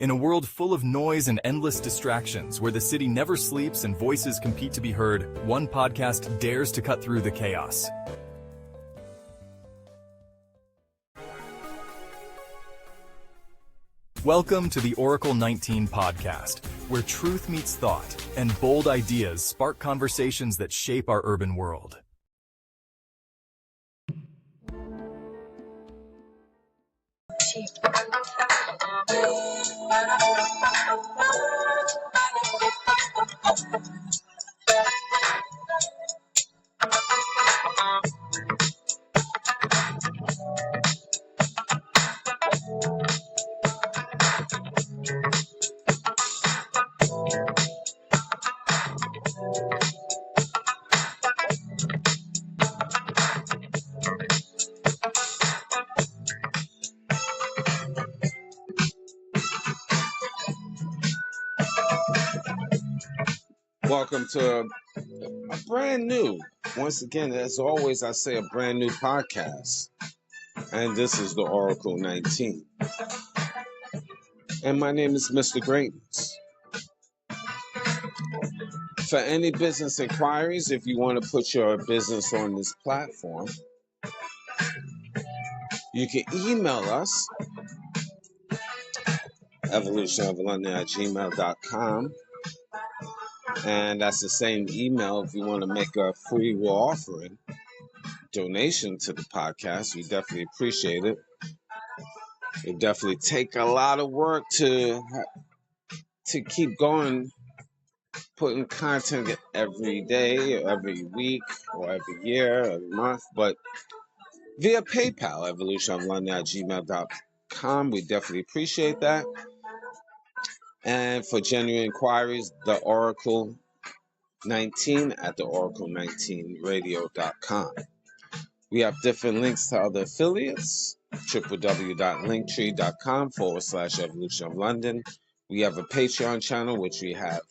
In a world full of noise and endless distractions, where the city never sleeps and voices compete to be heard, one podcast dares to cut through the chaos. Welcome to the Oracle 19 podcast, where truth meets thought and bold ideas spark conversations that shape our urban world. Welcome to a brand new, once again, as always, I say a brand new podcast. And this is the Oracle 19. And my name is Mr. Greatness. For any business inquiries, if you want to put your business on this platform, you can email us, evolutionoflondon@gmail.com. And that's the same email if you want to make a free will offering donation to the podcast. We definitely appreciate it. It definitely take a lot of work to keep going, putting content every day, or every week, or every year, every month, but via PayPal, evolutionoflondon@gmail.com. We definitely appreciate that. And for genuine inquiries, the Oracle 19 at the oracle19radio.com. We have different links to other affiliates, www.linktree.com/Evolution of London. We have a Patreon channel, which we have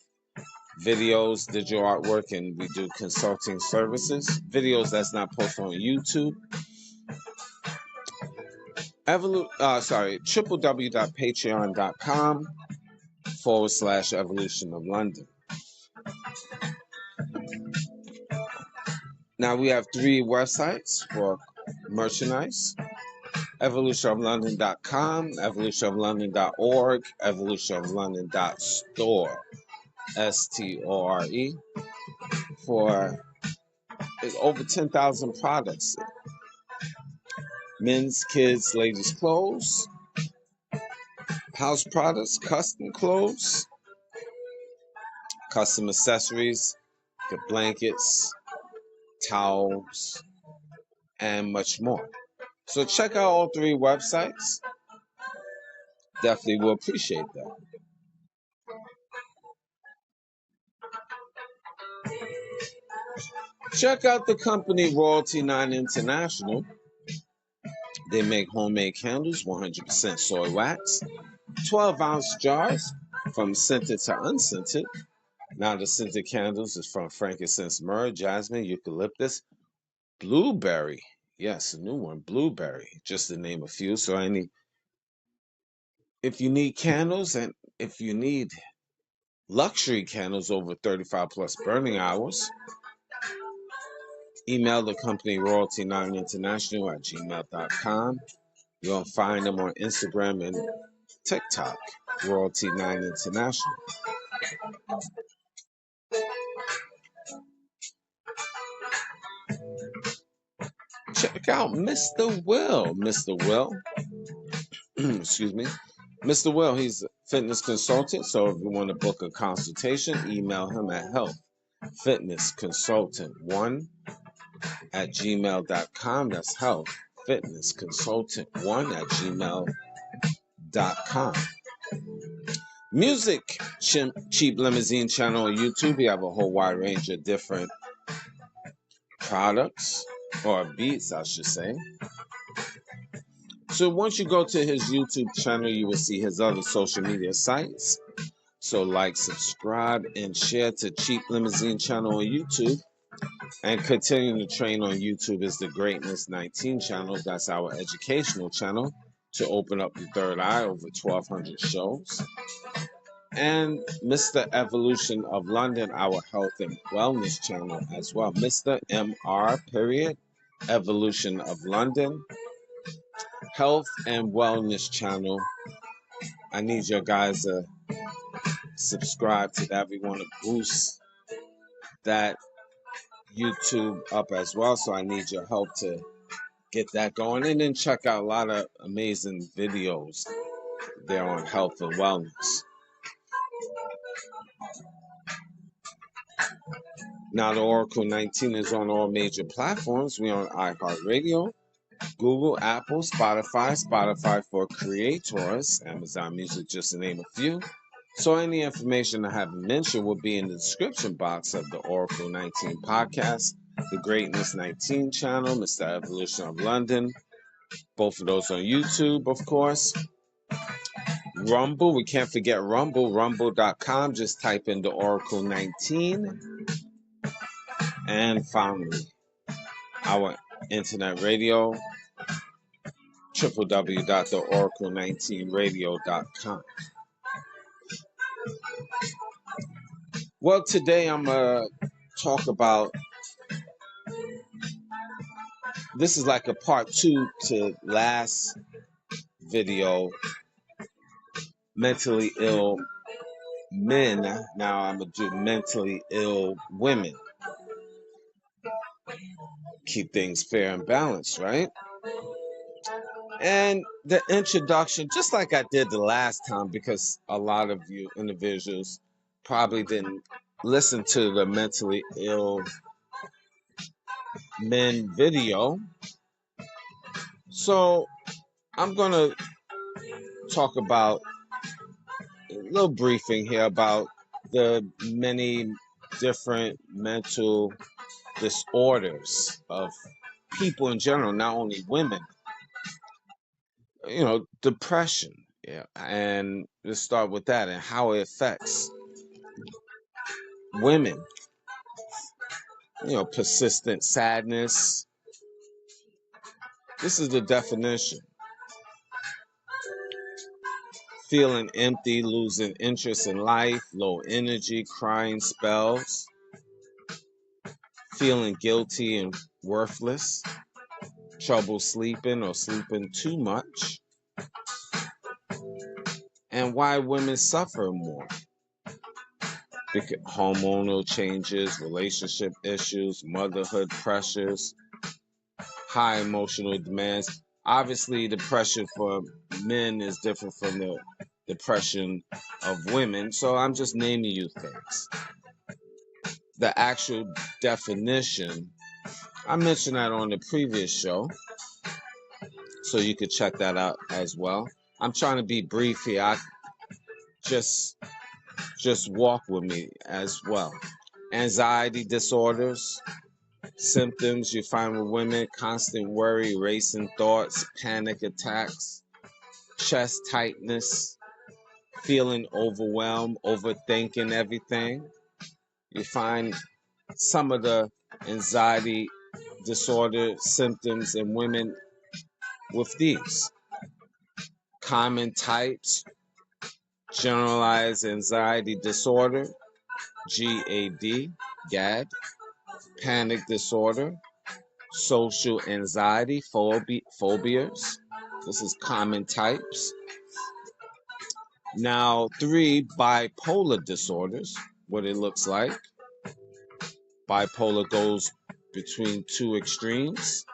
videos, digital artwork, and we do consulting services. Videos that's not posted on YouTube. www.patreon.com/Evolution of London. Now we have 3 websites for merchandise: evolutionoflondon.com, evolutionoflondon.org, evolutionoflondon.store, STORE, for over 10,000 products. Men's, kids, ladies' clothes, house products, custom clothes, custom accessories, the blankets, towels, and much more. So check out all 3 websites. Definitely will appreciate that. Check out the company Royalty 9 International. They make homemade candles, 100% soy wax, 12-ounce jars from scented to unscented. Now the scented candles is from frankincense, myrrh, jasmine, eucalyptus, blueberry. Yes, a new one, blueberry, just to name a few. So if you need candles and if you need luxury candles over 35 plus burning hours, email the company royalty9international@gmail.com. You're going to find them on Instagram and TikTok, Royalty9 International. Check out Mr. Will. Excuse me. Mr. Will, he's a fitness consultant. So if you want to book a consultation, email him at healthfitnessconsultant1@gmail.com. That's healthfitnessconsultant1@gmail.com. Music Cheap Limousine channel on YouTube. We have a whole wide range of different products, or beats, I should say. So once you go to his YouTube channel, you will see his other social media sites. So like, subscribe, and share to Cheap Limousine channel on YouTube. And continuing to train on YouTube is the Greatness 19 channel. That's our educational channel. to open up the third eye, over 1,200 shows. And Mr. Evolution of London, our health and wellness channel as well. Mr. MR, period, Evolution of London, health and wellness channel. I need your guys to subscribe to that. We want to boost that YouTube up as well. So I need your help to get that going. And then check out a lot of amazing videos there on health and wellness. Now, the Oracle 19 is on all major platforms. We're on iHeartRadio, Google, Apple, Spotify for creators, Amazon Music, just to name a few. So any information I haven't mentioned will be in the description box of the Oracle 19 podcast, the Greatness 19 channel, Mr. Evolution of London, both of those on YouTube, of course. Rumble, we can't forget Rumble, rumble.com. Just type in the Oracle 19. And finally, our internet radio, www.theoracle19radio.com. Well, today I'm going to talk about, this is like a part 2 to last video, mentally ill men. Now I'm going to do mentally ill women. Keep things fair and balanced, right? And the introduction, just like I did the last time, because a lot of you individuals probably didn't listen to the mentally ill men video. So I'm going to talk about a little briefing here about the many different mental disorders of people in general, not only women. You know, depression, yeah, and let's start with that and how it affects women. You know, persistent sadness. This is the definition. Feeling empty, losing interest in life, low energy, crying spells, feeling guilty and worthless, trouble sleeping or sleeping too much, and why women suffer more. Hormonal changes, relationship issues, motherhood pressures, high emotional demands. Obviously, the pressure for men is different from the depression of women, so I'm just naming you things. The actual definition, I mentioned that on the previous show, so you could check that out as well. I'm trying to be brief here. I just walk with me as well. Anxiety disorders, symptoms you find with women: constant worry, racing thoughts, panic attacks, chest tightness, feeling overwhelmed, overthinking everything. You find some of the anxiety disorder symptoms in women with these. Common types: generalized anxiety disorder, GAD, panic disorder, social anxiety, phobias. This is common types. Now, 3 bipolar disorders, what it looks like. Bipolar goes between 2 extremes.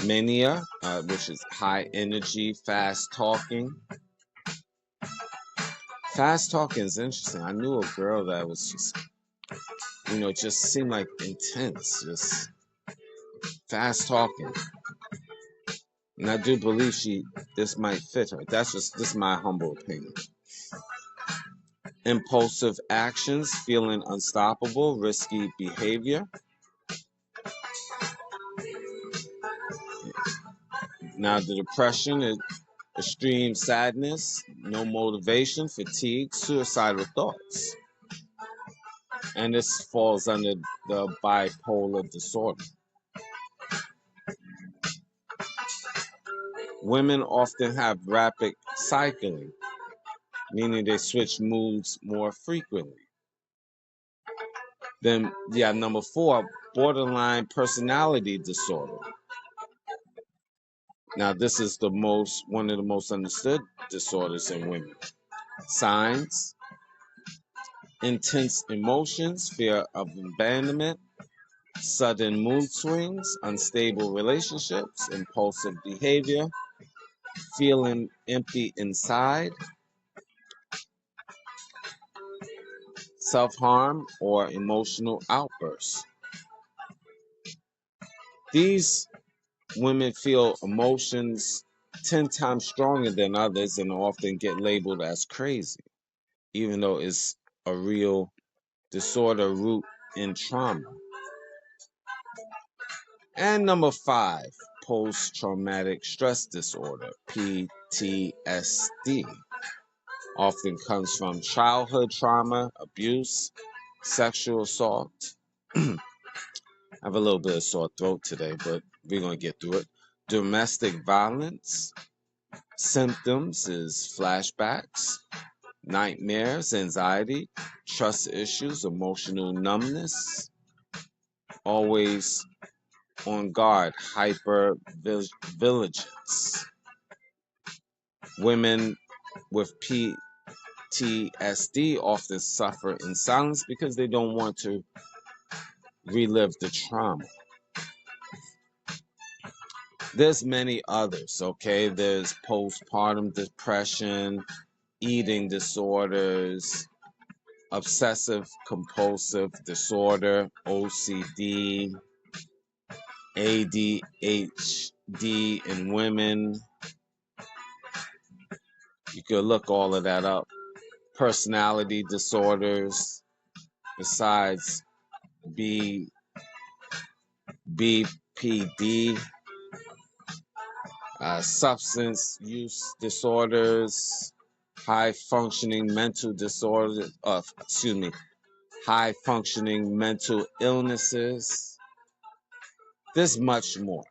Mania, which is high energy, fast talking. Fast talking is interesting. I knew a girl that was just, just seemed like intense, just fast talking. And I do believe this might fit her. This is my humble opinion. Impulsive actions, feeling unstoppable, risky behavior. Now the depression is extreme sadness, no motivation, fatigue, suicidal thoughts. And this falls under the bipolar disorder. Women often have rapid cycling, meaning they switch moods more frequently. Then you have number 4, borderline personality disorder. Now, this is one of the most understood disorders in women. Signs: intense emotions, fear of abandonment, sudden mood swings, unstable relationships, impulsive behavior, feeling empty inside, self-harm, or emotional outbursts. These women feel emotions 10 times stronger than others and often get labeled as crazy, even though it's a real disorder root in trauma. And number 5, post-traumatic stress disorder, PTSD, often comes from childhood trauma, abuse, sexual assault. I have a little bit of sore throat today, but we're going to get through it. Domestic violence. Symptoms is flashbacks, nightmares, anxiety, trust issues, emotional numbness, always on guard, hyper-vigilance. Women with PTSD often suffer in silence because they don't want to relive the trauma. There's many others, okay? There's postpartum depression, eating disorders, obsessive compulsive disorder, OCD, ADHD in women. You could look all of that up. Personality disorders, besides BPD, substance use disorders, high functioning mental illnesses. There's much more.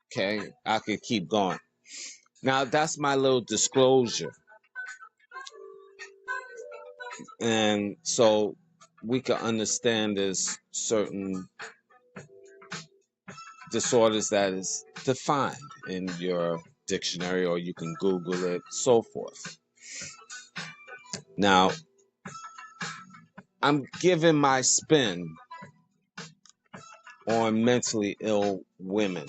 Okay, I could keep going. Now, that's my little disclosure. And so we can understand there's certain disorders that is defined in your dictionary, or you can Google it, so forth. Now, I'm giving my spin on mentally ill women,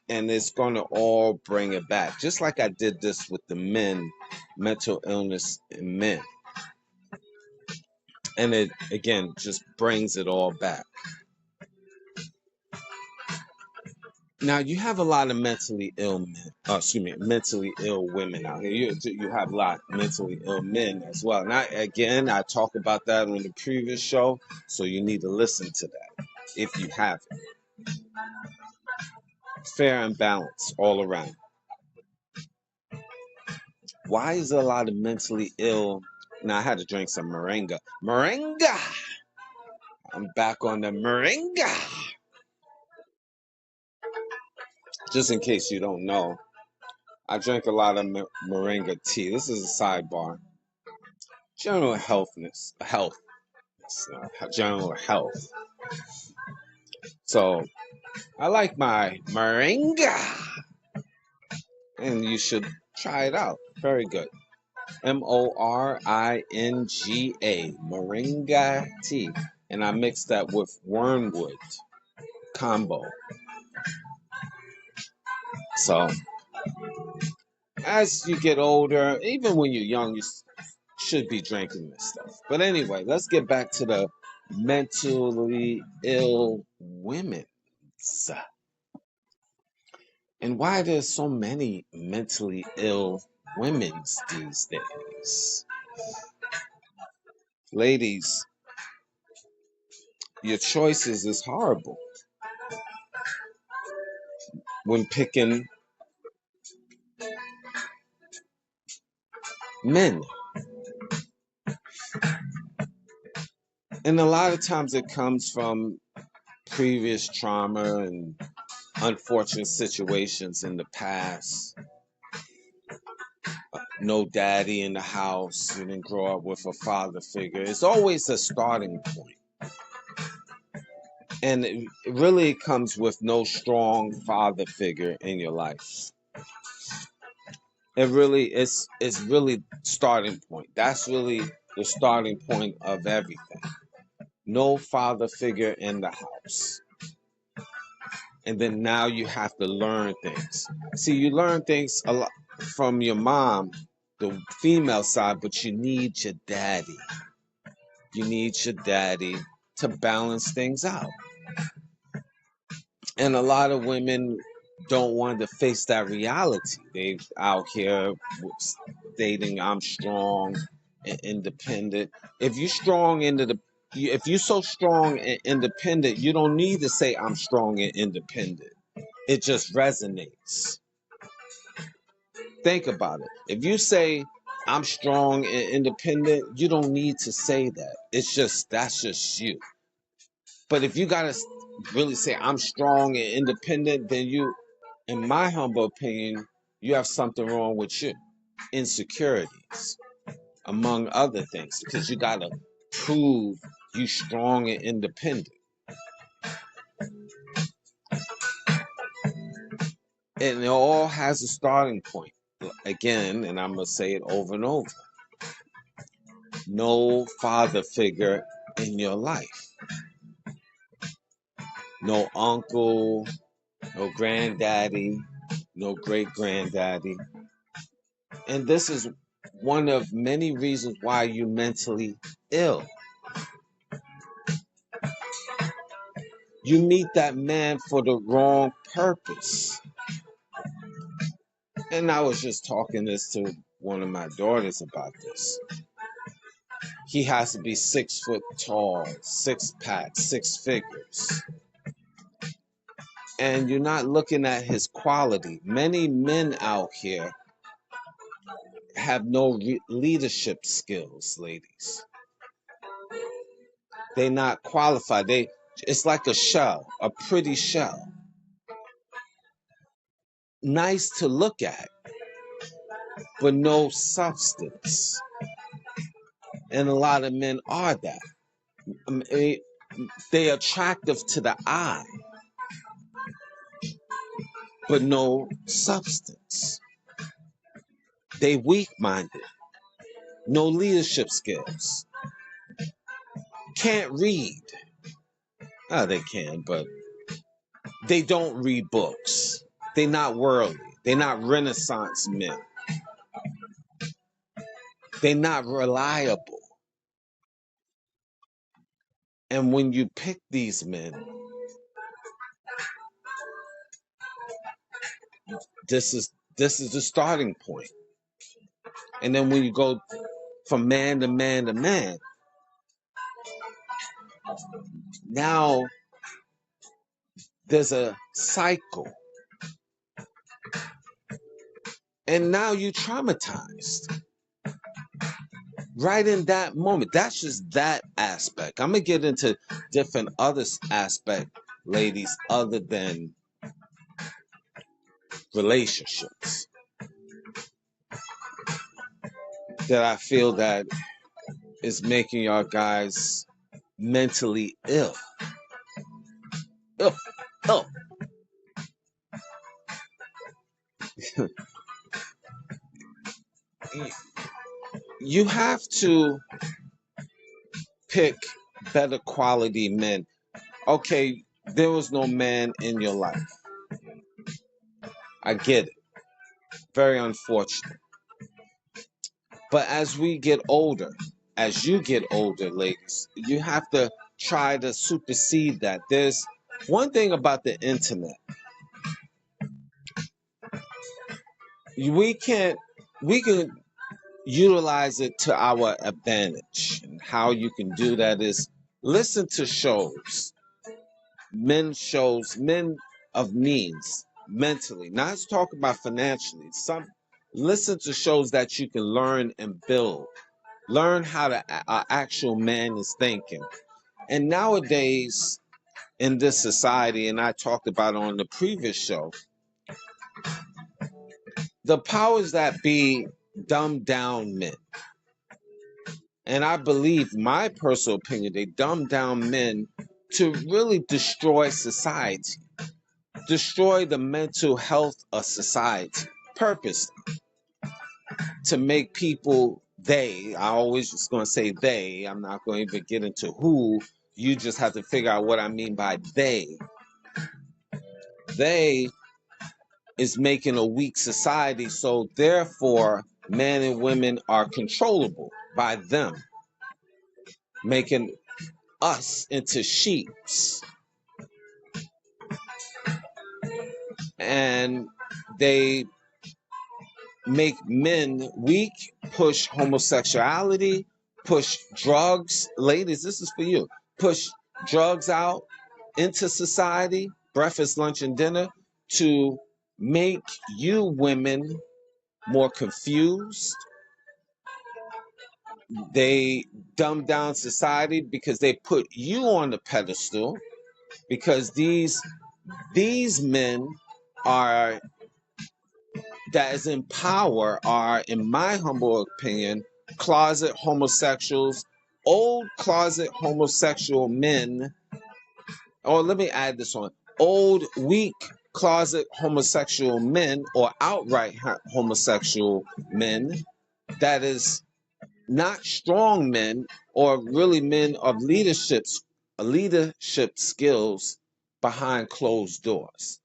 and it's going to all bring it back, just like I did this with the men, mental illness in men. And it, again, just brings it all back. Now, you have a lot of mentally ill women out here. You have a lot of mentally ill men as well. Now, again, I talked about that on the previous show, so you need to listen to that if you haven't. Fair and balanced all around. Why is there a lot of mentally ill? Now, I had to drink some moringa. Moringa! I'm back on the moringa! Just in case you don't know, I drink a lot of moringa tea. This is a sidebar. General health. So I like my moringa, and you should try it out. Very good. Moringa, moringa tea, and I mix that with wormwood combo. So as you get older, even when you're young, you should be drinking this stuff. But anyway, let's get back to the mentally ill women. And why there's so many mentally ill women these days. Ladies, your choices is horrible when picking men. And a lot of times it comes from previous trauma and unfortunate situations in the past. no daddy in the house, you didn't grow up with a father figure. It's always a starting point. And it really comes with no strong father figure in your life. It's really starting point. That's really the starting point of everything. No father figure in the house. And then now you have to learn things. See, you learn things a lot from your mom, the female side, but you need your daddy. You need your daddy to balance things out. And a lot of women don't want to face that reality. They out here stating I'm strong and independent. If you're strong if you're so strong and independent, you don't need to say I'm strong and independent. It just resonates. Think about it. If you say I'm strong and independent, you don't need to say that. That's just you. But if you gotta really say I'm strong and independent, then you, in my humble opinion, you have something wrong with you. Insecurities, among other things, because you gotta prove you strong and independent. And it all has a starting point. Again, and I'm gonna say it over and over. No father figure in your life. No uncle, no granddaddy, no great granddaddy. And this is one of many reasons why you're mentally ill. You meet that man for the wrong purpose. And I was just talking this to one of my daughters about this. He has to be 6 foot tall, 6-pack, 6 figures. And you're not looking at his quality. Many men out here have no leadership skills, ladies. They're not qualified. It's like a shell, a pretty shell. Nice to look at, but no substance. And a lot of men are that. They're attractive to the eye, but no substance. They weak-minded, no leadership skills. Can't read. Oh, they can, but they don't read books. They're not worldly. They're not Renaissance men. They're not reliable. And when you pick these men, this is the starting point. And then when you go from man to man to man, now there's a cycle. And now you traumatized. Right in that moment. That's just that aspect. I'm going to get into different other aspects, ladies, other than relationships, that I feel that is making y'all guys mentally ill. Ill. You have to pick better quality men. Okay, there was no man in your life. I get it. Very unfortunate. But as we get older, as you get older, ladies, you have to try to supersede that. There's one thing about the internet. We can utilize it to our advantage. And how you can do that is listen to shows, men of means, mentally. Not to talk about financially. Listen to shows that you can learn and build. Learn how an actual man is thinking. And nowadays, in this society, and I talked about it on the previous show, the powers that be dumb down men. And I believe, my personal opinion, they dumb down men to really destroy society, destroy the mental health of society, purpose to make people they. I always just going to say they. I'm not going to even get into who. You just have to figure out what I mean by they. They is making a weak society, so therefore men and women are controllable by them, making us into sheeps. And they make men weak, push homosexuality, push drugs. Ladies, this is for you. Push drugs out into society, breakfast, lunch, and dinner, to make you women more confused. They dumb down society because they put you on the pedestal, because these men are that is in power are, in my humble opinion, closet homosexuals, old closet homosexual men. Or let me add this on: old, weak closet homosexual men, or outright homosexual men, that is not strong men, or really men of leadership skills behind closed doors.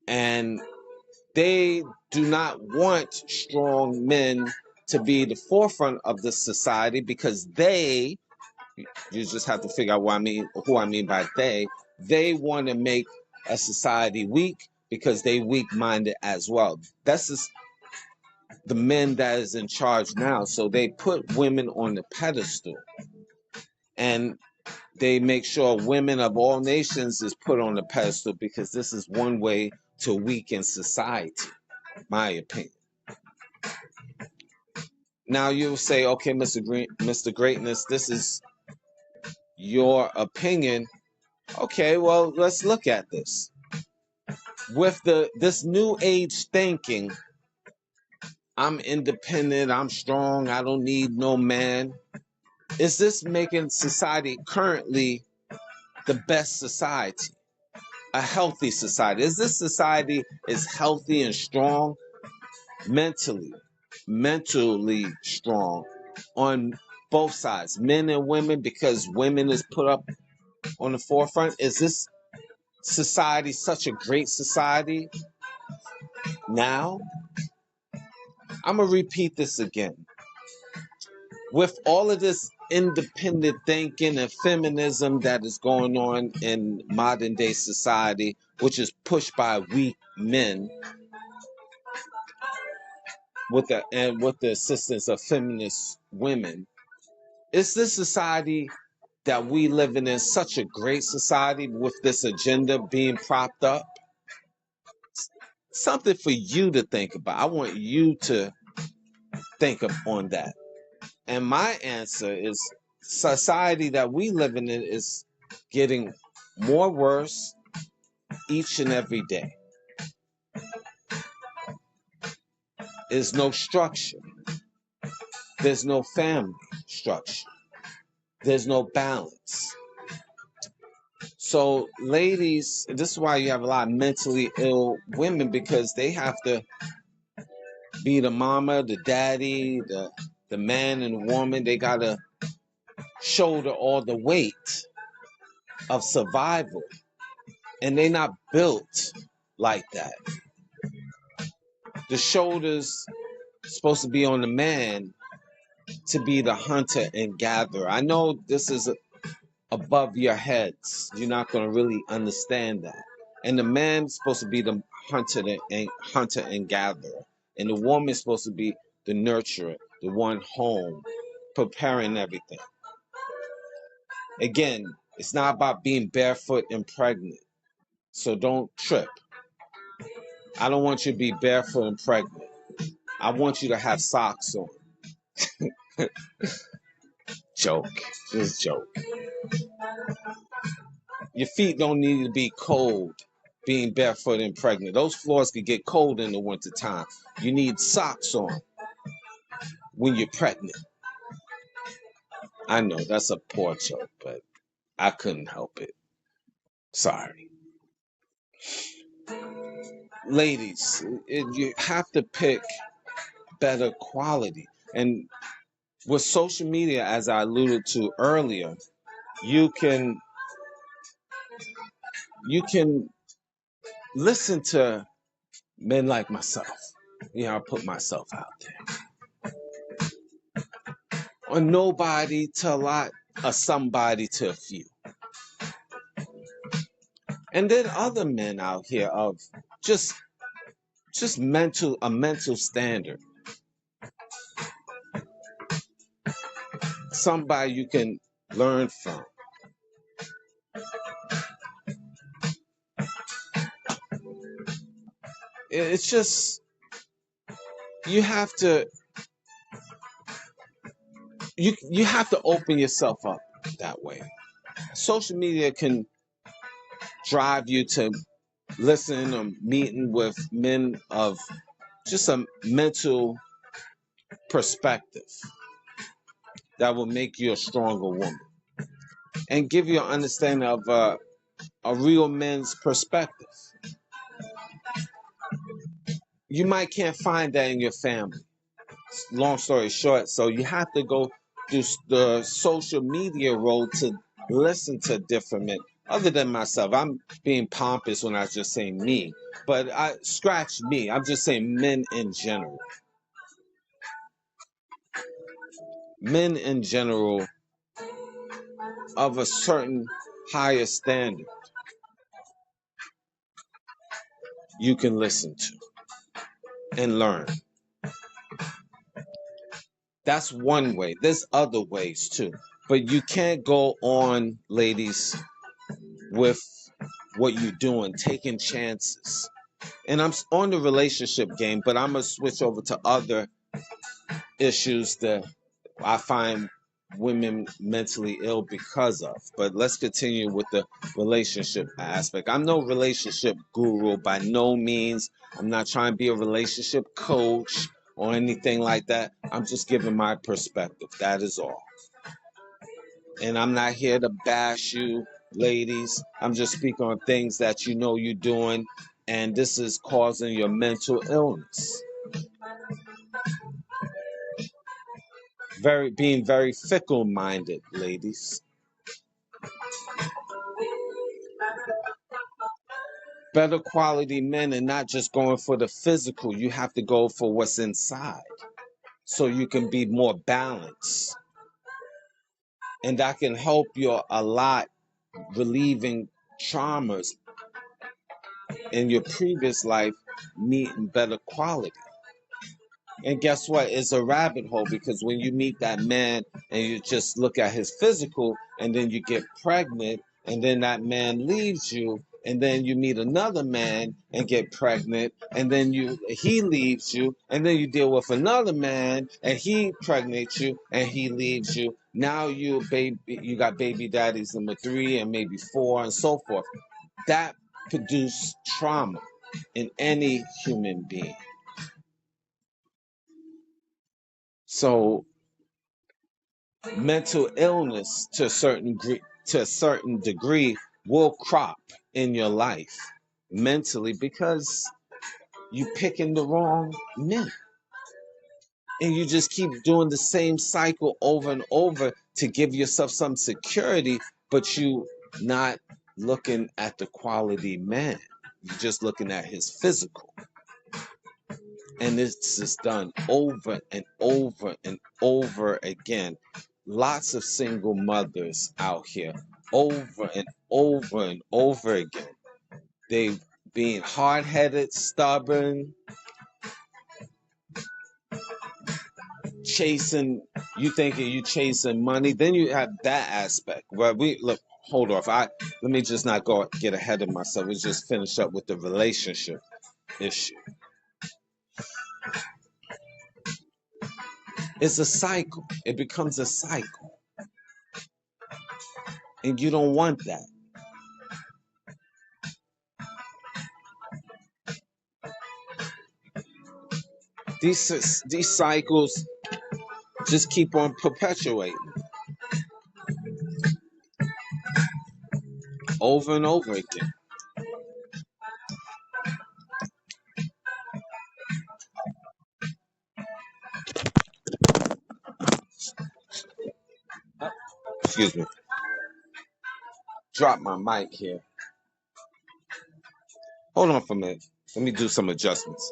And they do not want strong men to be the forefront of the society, because you just have to figure out who I mean by they want to make a society weak, because they weak-minded as well. That's just the men that is in charge now. So they put women on the pedestal, and they make sure women of all nations is put on the pedestal, because this is one way to weaken society, my opinion. Now you'll say, okay, Mr. Greatness, this is your opinion. Okay, well, let's look at this. With this new age thinking, I'm independent, I'm strong, I don't need no man. Is this making society currently the best society? A healthy society? Is this society is healthy and strong mentally strong on both sides, men and women, because women is put up on the forefront? Is this society such a great society now? I'm gonna repeat this again. With all of this independent thinking and feminism that is going on in modern day society, which is pushed by weak men with the assistance of feminist women, is this society that we living in such a great society with this agenda being propped up? Something for you to think about. I want you to think on that. And my answer is, society that we living in is getting more worse each and every day. There's no structure. There's no family structure. There's no balance. So ladies, this is why you have a lot of mentally ill women, because they have to be the mama, the daddy, the man and woman. They gotta shoulder all the weight of survival. And they're not built like that. The shoulders supposed to be on the man to be the hunter and gatherer. I know this is above your heads. You're not going to really understand that. And the man's supposed to be the hunter and gatherer. And the woman's supposed to be the nurturer, the one home, preparing everything. Again, it's not about being barefoot and pregnant. So don't trip. I don't want you to be barefoot and pregnant. I want you to have socks on. Joke. Just joke. Your feet don't need to be cold being barefoot and pregnant. Those floors could get cold in the wintertime. You need socks on. when you're pregnant. I know that's a poor joke, but I couldn't help it. Sorry. Ladies, you have to pick better quality. And with social media, as I alluded to earlier, you can listen to men like myself. I put myself out there. Or nobody to a lot, or somebody to a few. And then other men out here of just a mental standard. Somebody you can learn from. It's just you have to open yourself up that way. Social media can drive you to listen or meeting with men of just a mental perspective that will make you a stronger woman and give you an understanding of a real man's perspective. You might can't find that in your family. Long story short, so you have to go through the social media road to listen to different men. Other than myself, I'm being pompous when I just say me, but I scratch me. I'm just saying men in general. Men in general of a certain higher standard you can listen to and learn. That's one way. There's other ways too. But you can't go on, ladies, with what you're doing, taking chances. And I'm on the relationship game, but I'm going to switch over to other issues that I find women mentally ill because of. But let's continue with the relationship aspect. I'm no relationship guru by no means. I'm not trying to be a relationship coach or anything like that. I'm just giving my perspective. That is all. And I'm not here to bash you, ladies. I'm just speaking on things that you know you're doing, and this is causing your mental illness. Being very fickle-minded, ladies. Better quality men and not just going for the physical. You have to go for what's inside so you can be more balanced. And that can help you a lot relieving traumas in your previous life, meeting better quality. And guess what? It's a rabbit hole because when you meet that man and you just look at his physical and then you get pregnant and then that man leaves you and then you meet another man and get pregnant and then he leaves you and then you deal with another man and he pregnates you and he leaves you. Now you got baby daddies number 3 and maybe 4 and so forth. That produces trauma in any human being. So mental illness to a certain degree will crop in your life mentally because you picking the wrong men. And you just keep doing the same cycle over and over to give yourself some security, but you not looking at the quality man. You're just looking at his physical. And this is done over and over and over again. Lots of single mothers out here, over and over and over again. They being hard-headed, stubborn, you thinking you chasing money. Then you have that aspect. Well, hold off. Let me just not get ahead of myself. Let's just finish up with the relationship issue. It's a cycle. It becomes a cycle. And you don't want that. These cycles just keep on perpetuating over and over again. Excuse me. Drop my mic here. Hold on for a minute. Let me do some adjustments.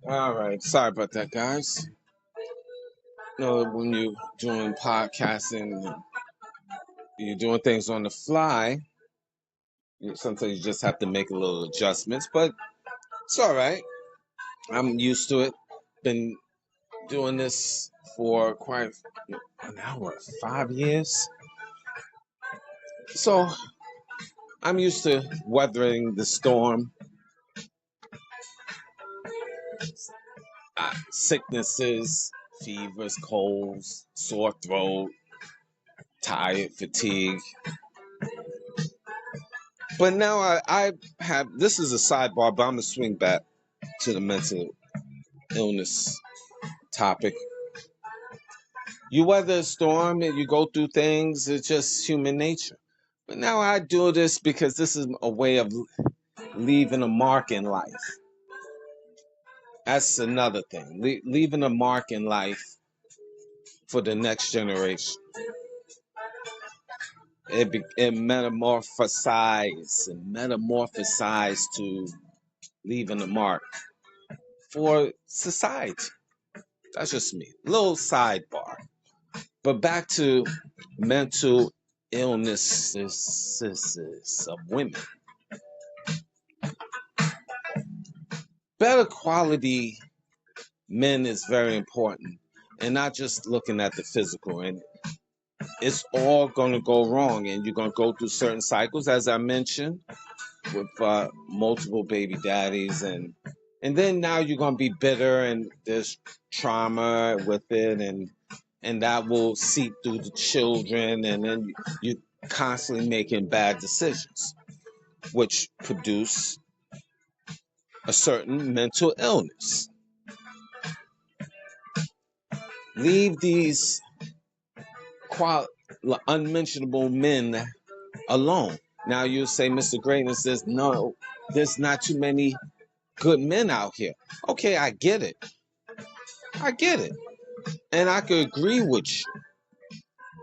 All right. Sorry about that, guys. You know, when you're doing podcasting, you're doing things on the fly, sometimes you just have to make a little adjustments, but it's all right. I'm used to it. Been doing this for quite an hour, 5 years. So I'm used to weathering the storm, sicknesses, fevers, colds, sore throat, tired, fatigue. But now I have, this is a sidebar, but I'm going to swing back to the mental illness topic. You weather a storm and you go through things, it's just human nature. But now I do this because this is a way of leaving a mark in life. That's another thing. Leaving a mark in life for the next generation. It metamorphosized to leaving a mark for society. That's just me. Little sidebar. But back to mental illnesses of women. Better quality men is very important, and not just looking at the physical. And it's all going to go wrong, and you're going to go through certain cycles, as I mentioned, with multiple baby daddies, and then now you're going to be bitter, and there's trauma with it, and that will seep through the children, and then you're constantly making bad decisions, which produce a certain mental illness. Leave these unmentionable men alone. Now you say Mr. Greatness says, no, there's not too many good men out here. Okay, I get it. And I could agree with you.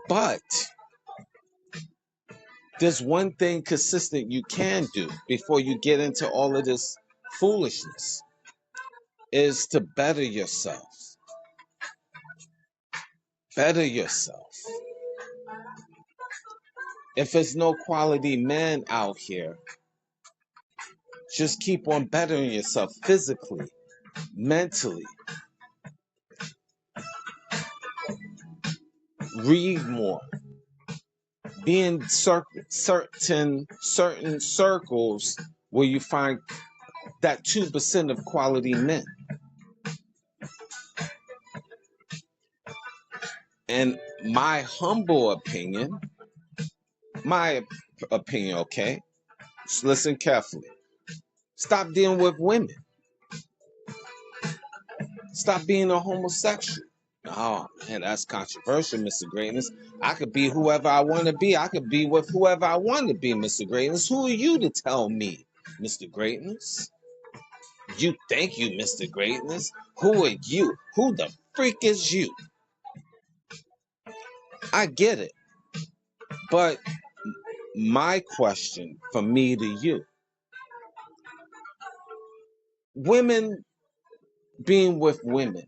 But there's one thing consistent you can do before you get into all of this foolishness, is to better yourself. Better yourself. If there's no quality men out here, just keep on bettering yourself physically, mentally. Read more. Be in certain circles where you find that 2% of quality men. And my humble opinion, okay? Just listen carefully. Stop dealing with women. Stop being a homosexual. Oh, man, that's controversial, Mr. Greatness. I could be whoever I want to be. I could be with whoever I want to be, Mr. Greatness. Who are you to tell me, Mr. Greatness? You thank you, Mr. Greatness. Who are you? Who the freak is you? I get it. But my question from me to you, women being with women,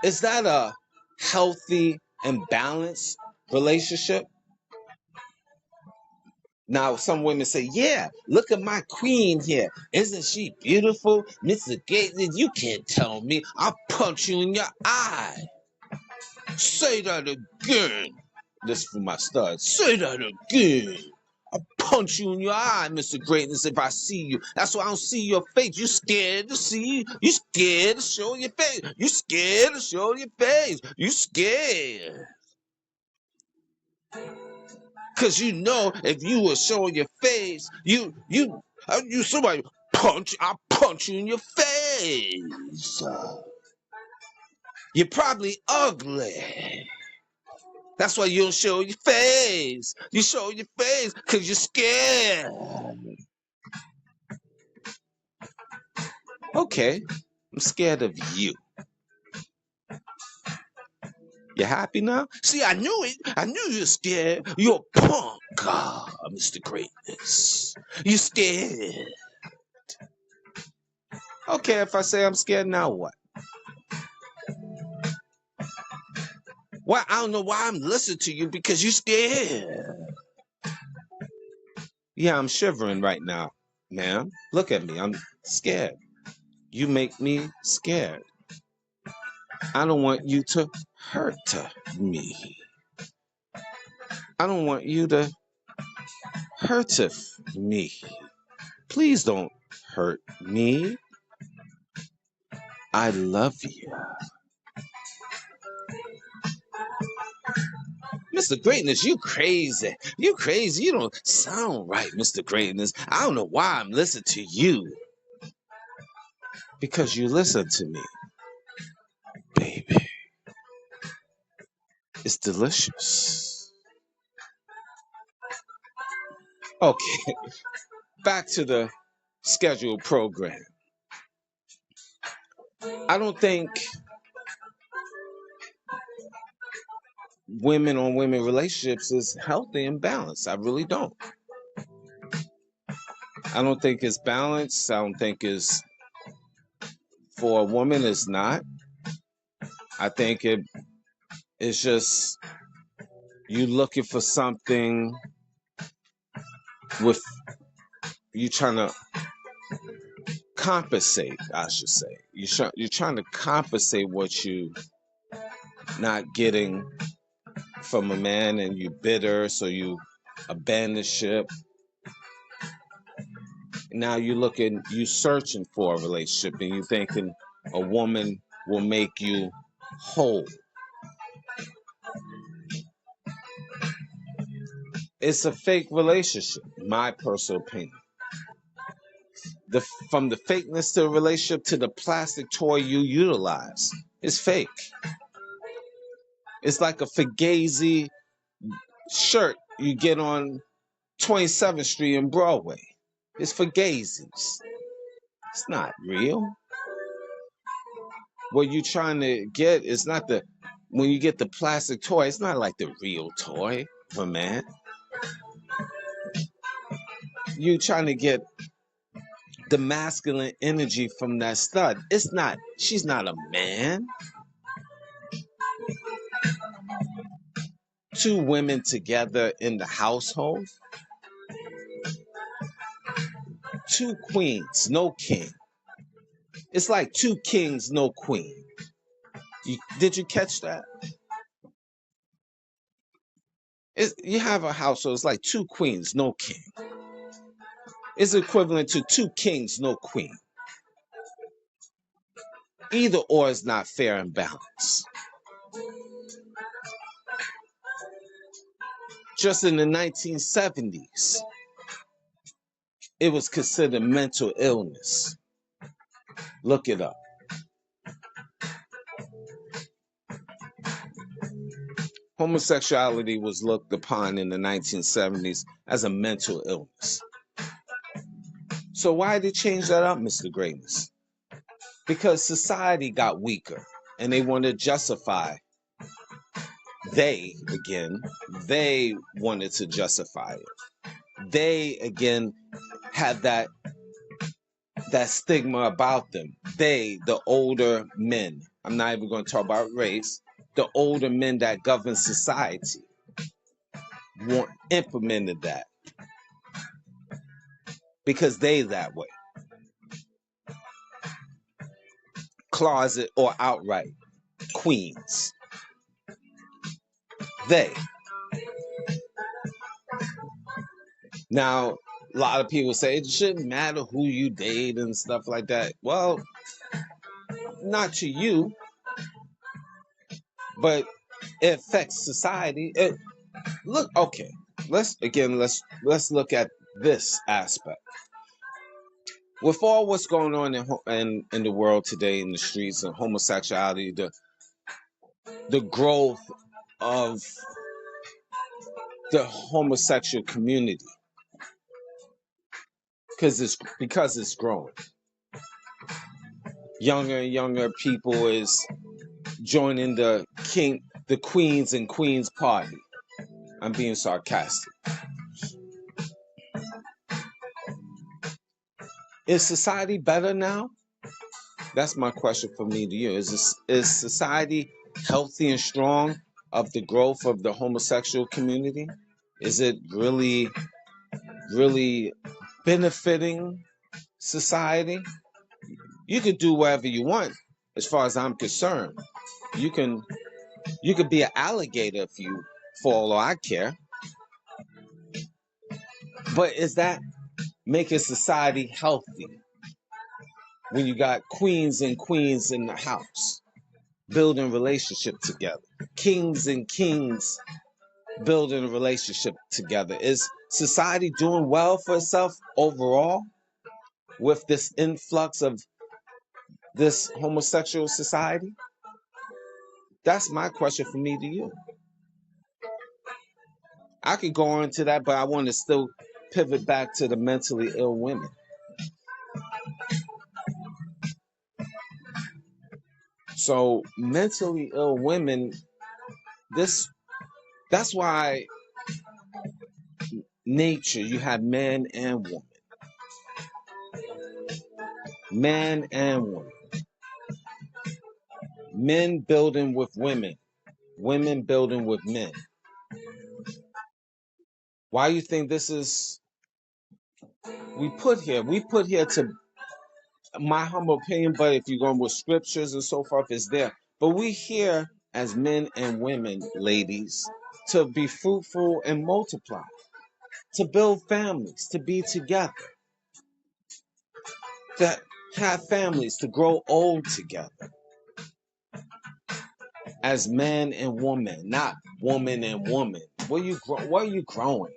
is that a healthy and balanced relationship? Now, some women say, yeah, look at my queen here. Isn't she beautiful? Mr. Gately, you can't tell me. I'll punch you in your eye. Say that again. This is for my studs. Say that again. I'll punch you in your eye, Mr. Greatness, if I see you. That's why I don't see your face. You scared to see. You scared to show your face. You scared to show your face. You scared. Cause you know if you were showing your face, you somebody I'll punch you in your face. You're probably ugly. That's why you don't show your face. You show your face because you're scared. Okay, I'm scared of you. You happy now? See, I knew it. I knew you were scared. You're a punk, Mr. Greatness. You scared. Okay, if I say I'm scared, now what? Well, I don't know why I'm listening to you because you're scared. Yeah, I'm shivering right now, ma'am. Look at me. I'm scared. You make me scared. I don't want you to hurt me. I don't want you to hurt me. Please don't hurt me. I love you. Mr. Greatness, you crazy. You crazy. You don't sound right, Mr. Greatness. I don't know why I'm listening to you. Because you listen to me, baby. It's delicious. Okay, back to the scheduled program. I don't think women on women relationships is healthy and balanced. I really don't. I don't think it's balanced. I don't think it's for a woman. It's not. I think it's just you looking for something with you trying to compensate. I should say you're trying to compensate what you not getting from a man, and you bitter, so you abandon ship. Now you searching for a relationship, and you thinking a woman will make you whole. It's a fake relationship, my personal opinion. From the fakeness to the relationship to the plastic toy you utilize, it's fake. It's like a Fugazi shirt you get on 27th Street in Broadway. It's Fugazis. It's not real. What you're trying to get is not when you get the plastic toy, it's not like the real toy of a man. You're trying to get the masculine energy from that stud. She's not a man. Two women together in the household. Two queens, no king. It's like two kings, no queen. Did you catch that? You have a household, it's like two queens, no king. It's equivalent to two kings, no queen. Either or is not fair and balanced. Just in the 1970s, it was considered mental illness. Look it up. Homosexuality was looked upon in the 1970s as a mental illness. So why did they change that up, Mr. Greatness? Because society got weaker and they wanted to justify they wanted to justify it. They again had that stigma about them. The older men, I'm not even going to talk about race, the older men that govern society implemented that because they that way. Closet or outright queens. They. Now, a lot of people say it shouldn't matter who you date and stuff like that. Well, not to you, but it affects society. Okay. Let's look at this aspect. With all what's going on in the world today, in the streets, and homosexuality, the growth of the homosexual community, because it's growing. Younger and younger people is joining the queens and queens party. I'm being sarcastic. Is society better now? That's my question for me to you. Is society healthy and strong of the growth of the homosexual community? Is it really, really benefiting society? You could do whatever you want, as far as I'm concerned. You could be an alligator if you, for all I care. But is that making society healthy? When you got queens and queens in the house building relationship together, kings and kings building a relationship together, is society doing well for itself overall with this influx of this homosexual society? That's my question for me to you. I could go on to that, but I want to still pivot back to the mentally ill women. So mentally ill women, that's why nature, you have man and woman. Man and woman. Men building with women. Women building with men. Why do you think this is we put here to my humble opinion, but if you're going with scriptures and so forth, it's there. But we here as men and women, ladies, to be fruitful and multiply, to build families, to be together, to have families, to grow old together as man and woman, not woman and woman. What are you growing?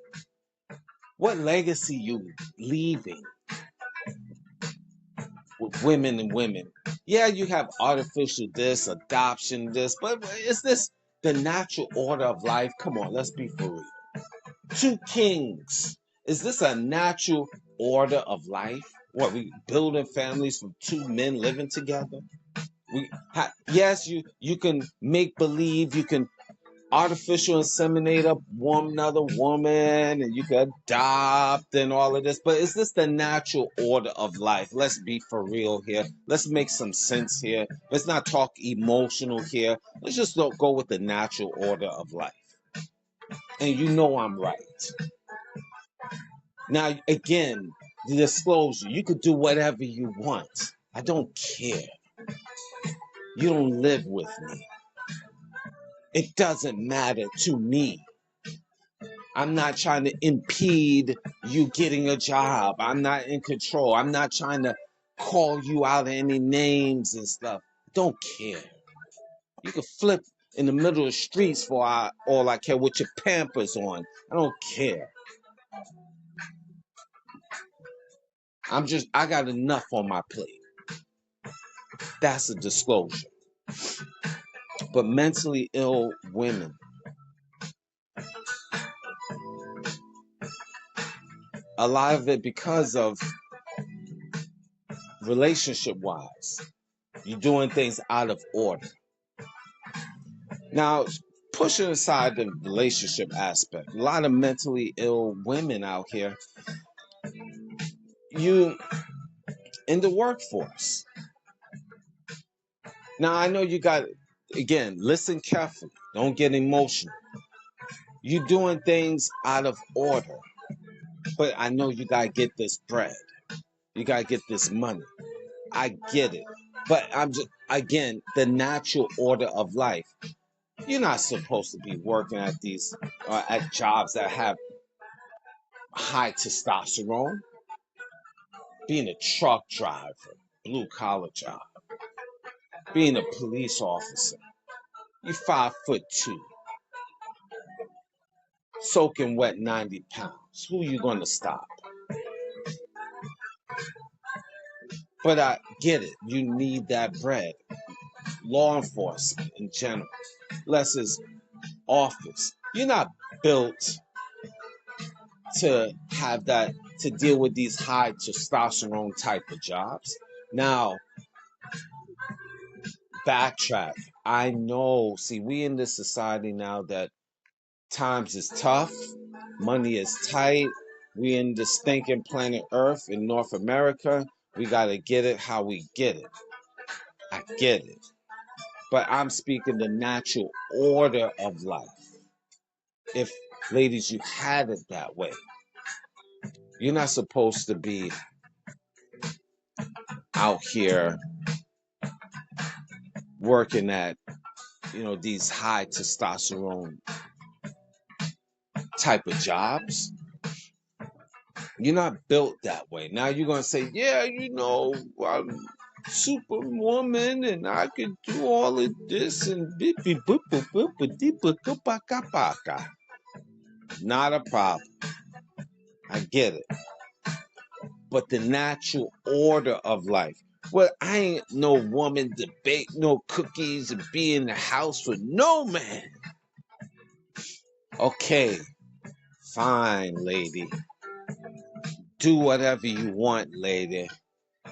What legacy you leaving with women and women? Yeah, you have artificial this, adoption this, but is this the natural order of life? Come on, let's be for real. Two kings. Is this a natural order of life? What, we building families from two men living together? Yes, you can make believe, you can artificial inseminate another woman, and you can adopt and all of this, but is this the natural order of life? Let's be for real here. Let's make some sense here. Let's not talk emotional here. Let's just go with the natural order of life. And you know I'm right. Now, again, the disclosure, you could do whatever you want. I don't care. You don't live with me. It doesn't matter to me. I'm not trying to impede you getting a job. I'm not in control. I'm not trying to call you out of any names and stuff. Don't care. You can flip in the middle of the streets for all I care with your Pampers on. I don't care. I got enough on my plate. That's a disclosure. But mentally ill women, a lot of it because of relationship wise, you're doing things out of order. Now, pushing aside the relationship aspect, a lot of mentally ill women out here, you in the workforce. Now, I know you got, again, listen carefully. Don't get emotional. You doing things out of order. But I know you got to get this bread. You got to get this money. I get it. But I'm just, again, the natural order of life. You're not supposed to be working at these, at jobs that have high testosterone. Being a truck driver, blue collar job. Being a police officer. You're 5'2", soaking wet 90 pounds. Who you gonna stop? But I get it. You need that bread. Law enforcement in general. Less is office. You're not built to have that, to deal with these high testosterone type of jobs. Now, backtrack. I know, see, we in this society now that times is tough, money is tight. We in this stinking planet Earth in North America. We got to get it how we get it. I get it. But I'm speaking the natural order of life. If, ladies, you had it that way, you're not supposed to be out here working at, these high testosterone type of jobs. You're not built that way. Now you're going to say, yeah, I'm superwoman and I could do all of this and not a problem. I get it. But the natural order of life. Well, I ain't no woman to bake no cookies and be in the house with no man. Okay, fine, lady. Do whatever you want, lady.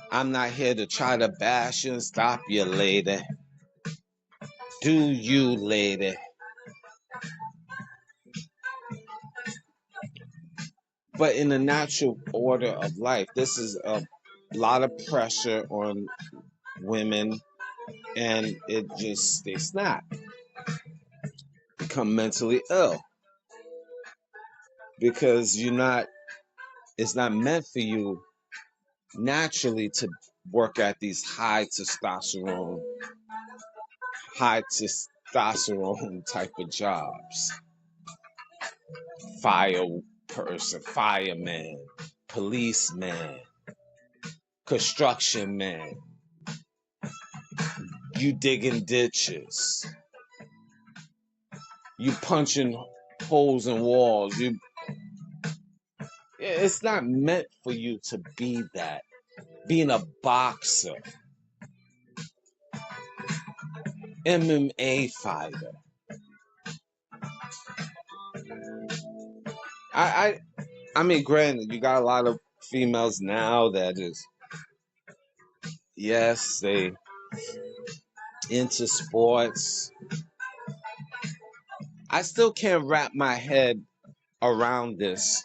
I'm not here to try to bash you and stop you, lady. Do you, lady. But in the natural order of life, this is a lot of pressure on women, and they snap, become mentally ill, because it's not meant for you naturally to work at these high testosterone type of jobs. Fireman, policeman, construction man. You digging ditches. You punching holes in walls. It's not meant for you to be that. Being a boxer, MMA fighter. I mean, granted, you got a lot of females now that is, yes, they into sports. I still can't wrap my head around this.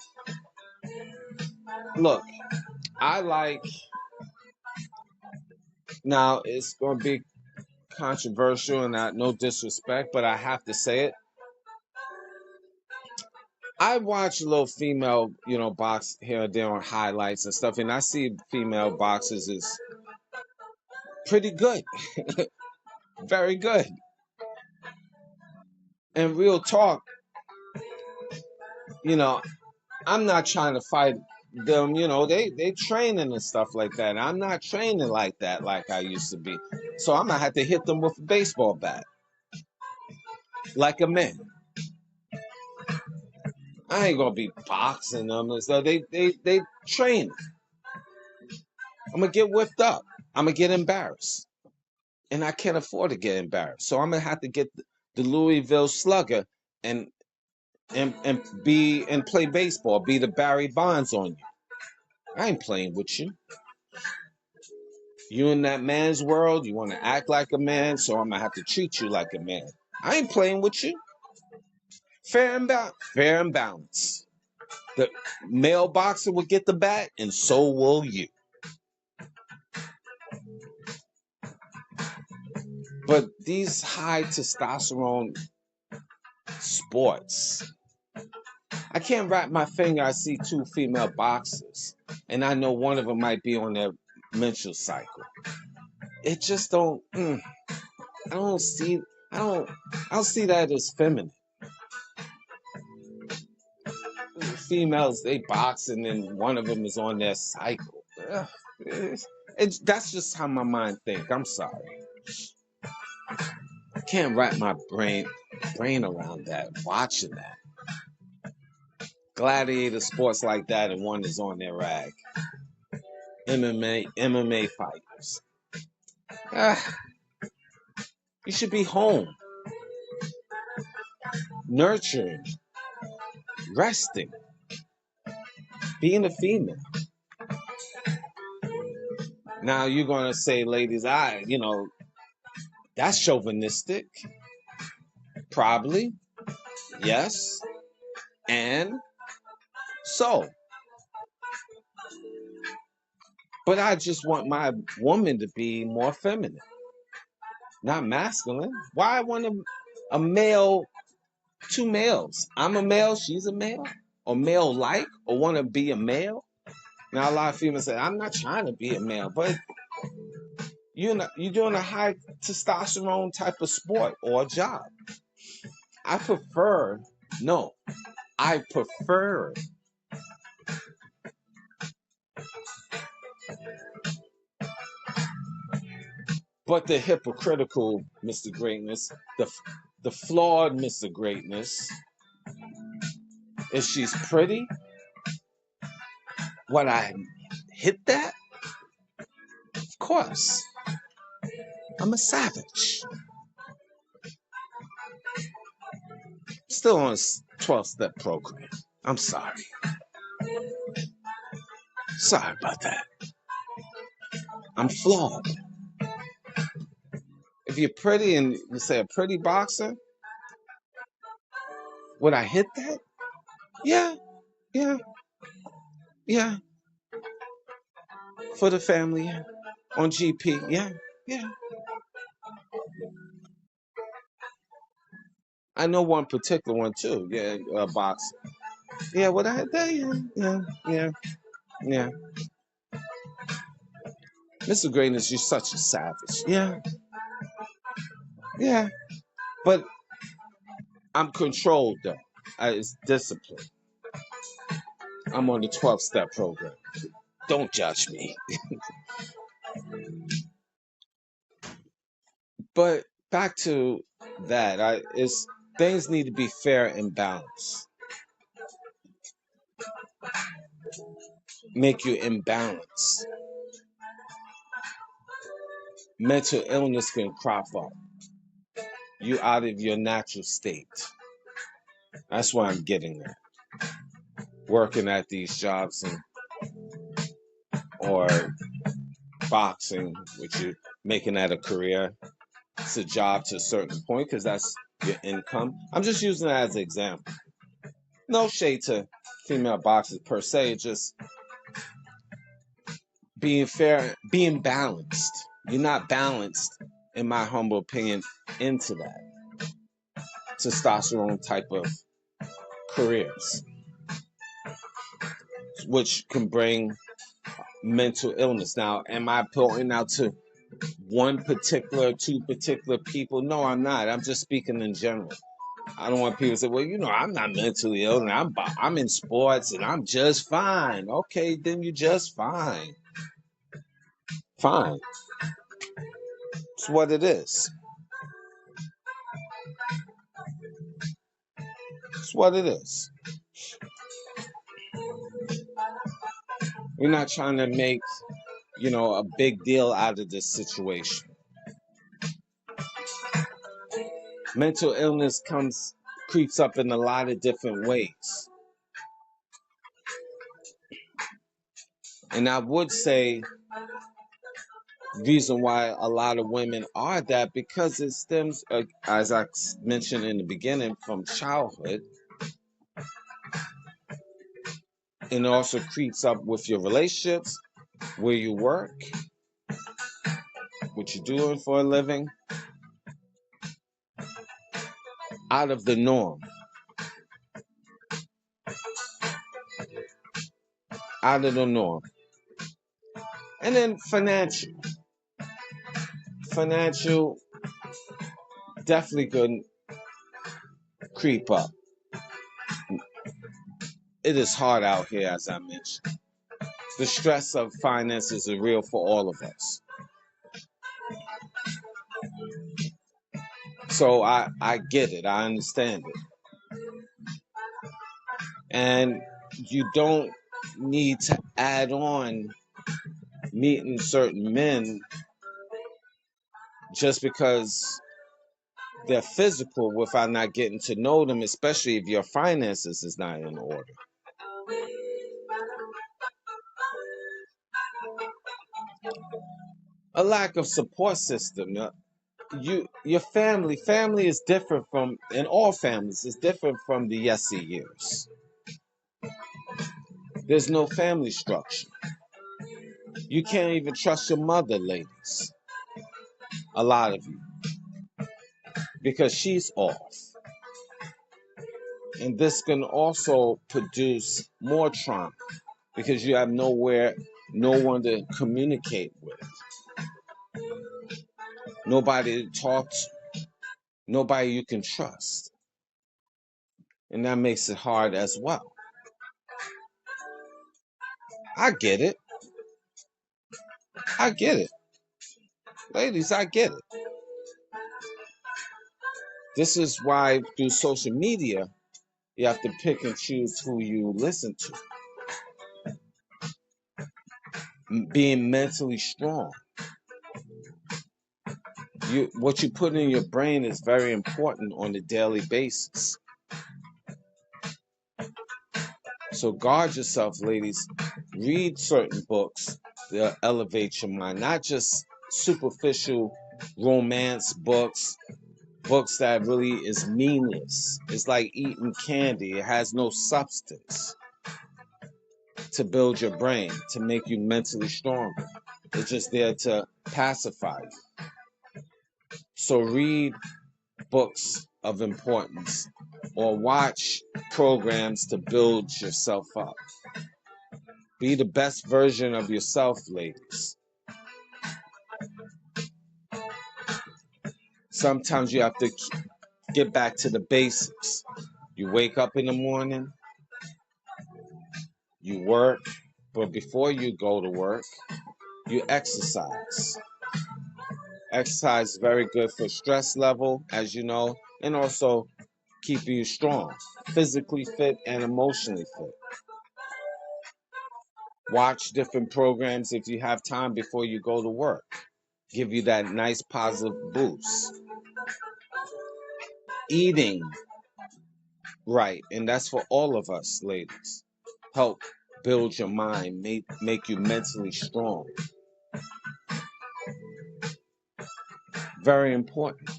Look, now it's going to be controversial and no disrespect, but I have to say it. I watch a little female, box here and there on highlights and stuff, and I see female boxers is pretty good. Very good. And real talk, I'm not trying to fight them, they training and stuff like that. I'm not training like that like I used to be. So I'm gonna have to hit them with a baseball bat. Like a man. I ain't gonna be boxing them and stuff. They train. I'm gonna get whipped up. I'm gonna get embarrassed. And I can't afford to get embarrassed. So I'm gonna have to get the Louisville Slugger and play baseball, be the Barry Bonds on you. I ain't playing with you. You in that man's world, you want to act like a man, so I'm gonna have to treat you like a man. I ain't playing with you. Fair and balanced. The male boxer will get the bat, and so will you. But these high testosterone sports, I can't wrap my finger. I see two female boxers, and I know one of them might be on their menstrual cycle. It just don't. I don't see. I don't see that as feminine. Females, they box, and then one of them is on their cycle. That's just how my mind think. I'm sorry. I can't wrap my brain around that. Watching that gladiator sports like that, and one is on their rag. MMA fighters. You should be home, nurturing, resting, being a female. Now you're gonna say, ladies, that's chauvinistic. Probably, yes, and so. But I just want my woman to be more feminine, not masculine. Why I want a male, two males? I'm a male, she's a male, or male-like, or want to be a male. Now a lot of females say, I'm not trying to be a male, but you're doing a high testosterone type of sport or job. I prefer but the hypocritical Mr. Greatness, the flawed Mr. Greatness, if she's pretty, would I hit that? Of course. I'm a savage. Still on a 12-step program. I'm sorry. Sorry about that. I'm flawed. If you're pretty and you say a pretty boxer, would I hit that? Yeah. For the family, yeah. On GP, yeah. I know one particular one too. Yeah, a boxer. Yeah, would I hit that? Yeah. Mr. Greatness, you're such a savage. Yeah. But I'm controlled though. It's discipline. I'm on the 12-step program. Don't judge me. But back to that, things need to be fair and balanced. Make you imbalanced. Mental illness can crop up. You out of your natural state. That's why I'm getting at. Working at these jobs or boxing, which you're making that a career. It's a job to a certain point because that's your income. I'm just using that as an example. No shade to female boxers per se, just being fair, being balanced. You're not balanced, in my humble opinion, into that testosterone type of careers, which can bring mental illness. Now, am I pointing out to two particular people? No, I'm not. I'm just speaking in general. I don't want people to say, well, I'm not mentally ill and I'm in sports and I'm just fine. Okay, then you're just fine. Fine. It's what it is. It's what it is. We're not trying to make, a big deal out of this situation. Mental illness creeps up in a lot of different ways. And I would say Reason why a lot of women are that, because it stems, as I mentioned in the beginning, from childhood. And also creeps up with your relationships, where you work, what you're doing for a living, out of the norm, out of the norm. And then financial definitely could creep up. It is hard out here, as I mentioned. The stress of finances is real for all of us. So I get it. I understand it. And you don't need to add on meeting certain men just because they're physical without not getting to know them, especially if your finances is not in order. A lack of support system. Your family is different from, in all families, is different from the years. There's no family structure. You can't even trust your mother, ladies. A lot of you, because she's off. And this can also produce more trauma because you have no one to communicate with, nobody to talk to, nobody you can trust. And that makes it hard as well. I get it. I get it. Ladies, I get it. This is why through social media, you have to pick and choose who you listen to. Being mentally strong. What you put in your brain is very important on a daily basis. So guard yourself, ladies. Read certain books that elevate your mind, not just superficial romance books, books that really is meaningless. It's like eating candy. It has no substance to build your brain, to make you mentally stronger. It's just there to pacify you. So read books of importance or watch programs to build yourself up. Be the best version of yourself, ladies. Sometimes you have to get back to the basics. You wake up in the morning, you work, but before you go to work, you exercise. Exercise is very good for stress level, as you know, and also keeping you strong, physically fit and emotionally fit. Watch different programs if you have time before you go to work. Give you that nice positive boost. Eating right, and that's for all of us, ladies. Help build your mind, make you mentally strong. Very important.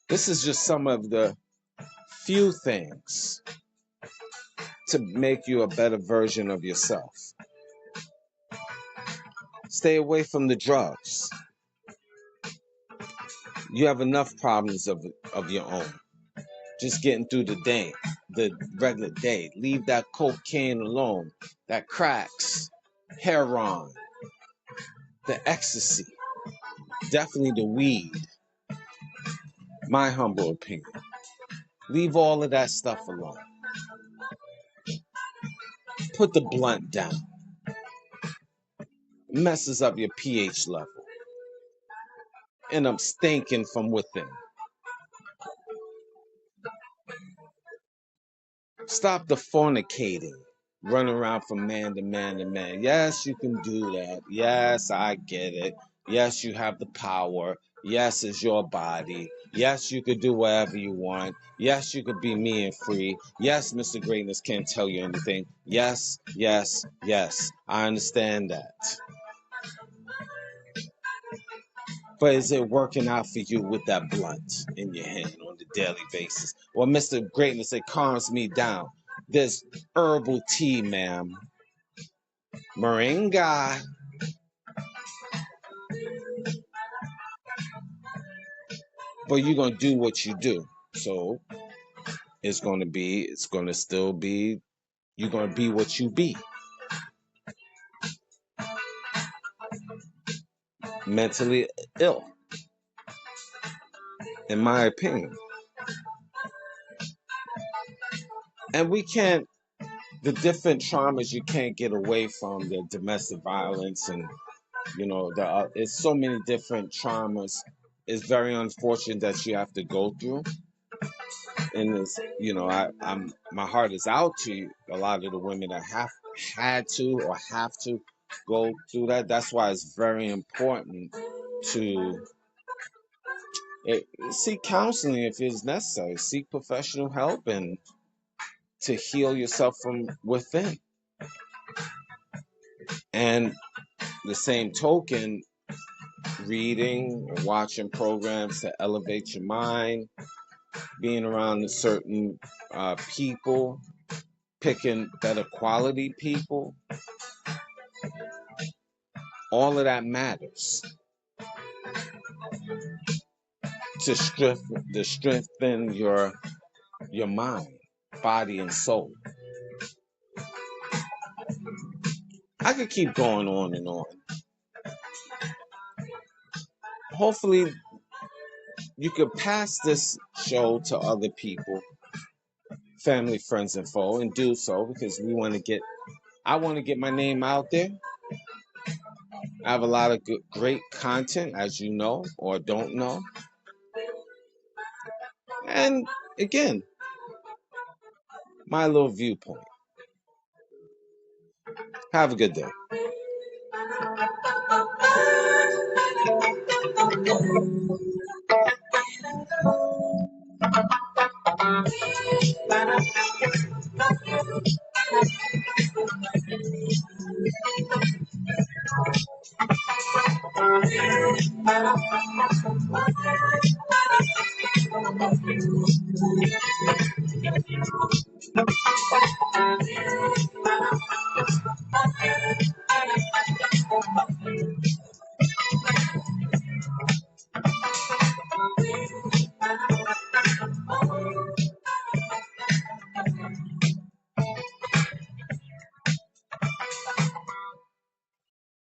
This is just some of the few things to make you a better version of yourself. Stay away from the drugs. You have enough problems of your own. Just getting through the regular day. Leave that cocaine alone, that cracks, heroin, the ecstasy, definitely the weed. My humble opinion. Leave all of that stuff alone. Put the blunt down. It messes up your pH level. And I'm stinking from within. Stop the fornicating. Run around from man to man to man. Yes, you can do that. Yes, I get it. Yes, you have the power. Yes, it's your body. Yes, you could do whatever you want. Yes, you could be me and free. Yes, Mr. Greatness can't tell you anything. Yes, yes, yes. I understand that. But is it working out for you with that blunt in your hand on the daily basis? Well, Mr. Greatness, it calms me down. There's herbal tea, ma'am. Moringa. But you're going to do what you do. So it's going to still be, you're going to be what you be. Mentally ill, in my opinion. And the different traumas you can't get away from, the domestic violence and, it's so many different traumas. It's very unfortunate that you have to go through. And it's, my heart is out to a lot of the women that had to or have to go through that. That's why it's very important to seek counseling if it's necessary. Seek professional help and to heal yourself from within. And the same token, reading or watching programs to elevate your mind, being around certain people, picking better quality people, all of that matters to strengthen your mind, body, and soul. I could keep going on and on. Hopefully, you could pass this show to other people, family, friends, and foe, and do so because I want to get my name out there. I have a lot of great content, as you know or don't know. And again, my little viewpoint. Have a good day.